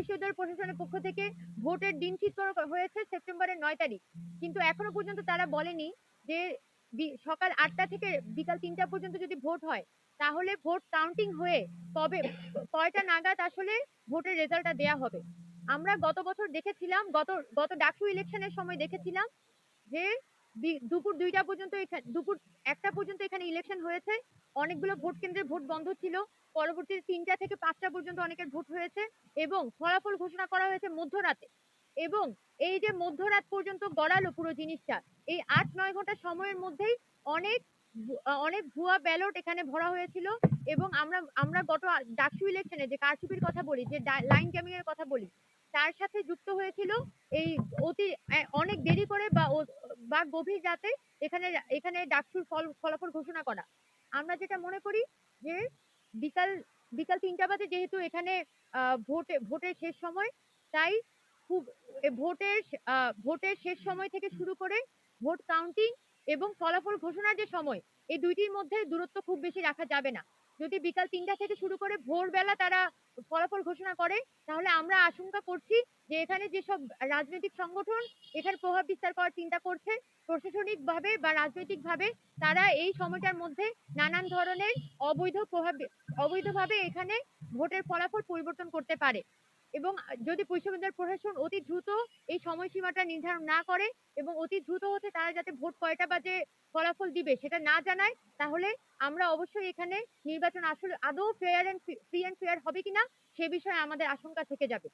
বিশ্ববিদ্যালয় প্রশাসনের পক্ষ থেকে ভোটের দিন ঠিক করা হয়েছে সেপ্টেম্বরের ৯ তারিখ। কিন্তু এখনো পর্যন্ত তারা বলেনি যে সকাল ৮টা থেকে বিকাল ৩টা পর্যন্ত যদি ভোট হয়, তাহলে ভোট কাউন্টিং হয়ে কবে কয়টা নাগাদ আসলে ভোটের রেজাল্টটা দেয়া হবে। আমরা গত বছর দেখেছিলাম, গত ডাকসু ইলেকশনের সময় দেখেছিলাম যে দুপুর ২টা পর্যন্ত দুপুর ১টা পর্যন্ত এখানে ইলেকশন হয়েছে। অনেকগুলো ভোট কেন্দ্রে ভোট বন্ধ ছিল। পরবর্তীতে ৩টা থেকে ৫টা পর্যন্ত অনেকের ভোট হয়েছে এবং ফলাফল ঘোষণা করা হয়েছে মধ্যরাতে। এবং এই যে মধ্যরাত পর্যন্ত গড়ালো পুরো জিনিসটা, এই ৮-৯ ঘন্টা সময়ের মধ্যেই অনেক অনেক ভুয়া ব্যালট এখানে ভরা হয়েছিল। এবং আমরা আমরা গত ডাকসু ইলেকশনে যে কারচুপির কথা বলি, যে লাইন জ্যামিং এর কথা বলি, তার সাথে যুক্ত হয়েছিল এই অতি অনেক দেরি করে বা গভীর রাতে এখানে এখানে ডাকসুর ফলাফল ঘোষণা করা। আমরা যেটা মনে করি যে বিকাল বিকাল ৩টা বাজে যেহেতু এখানে ভোটের শেষ সময়, তাই খুব ভোটের শেষ সময় থেকে শুরু করে ভোট কাউন্টিং এবং ফলাফল ঘোষণার যে সময়, এই দুইটির মধ্যে দূরত্ব খুব বেশি রাখা যাবে না। যদি বিকাল ৩টা থেকে শুরু করে ভোরবেলা তারা ফলাফল ঘোষণা করে, তাহলে আমরা আশঙ্কা করছি যে এখানে যেসব রাজনৈতিক সংগঠন এখানে প্রভাব বিস্তার করার চিন্তা করছে, প্রশাসনিকভাবে বা রাজনৈতিকভাবে, তারা এই সময়টার মধ্যে নানান ধরনের অবৈধভাবে এখানে ভোটের ফলাফল পরিবর্তন করতে পারে। এবং যদি বিশ্ববিদ্যালয় প্রশাসন অতি দ্রুত এই সময়সীমাটা নির্ধারণ না করে এবং অতি দ্রুত হতে তারা যাতে ভোট কয়টা বাজে ফলাফল দিবে সেটা না জানায়, তাহলে আমরা অবশ্যই এখানে নির্বাচন আসলে আদৌ ফ্রি অ্যান্ড ফেয়ার হবে কিনা সে বিষয়ে আমাদের আশঙ্কা থেকে যাবে।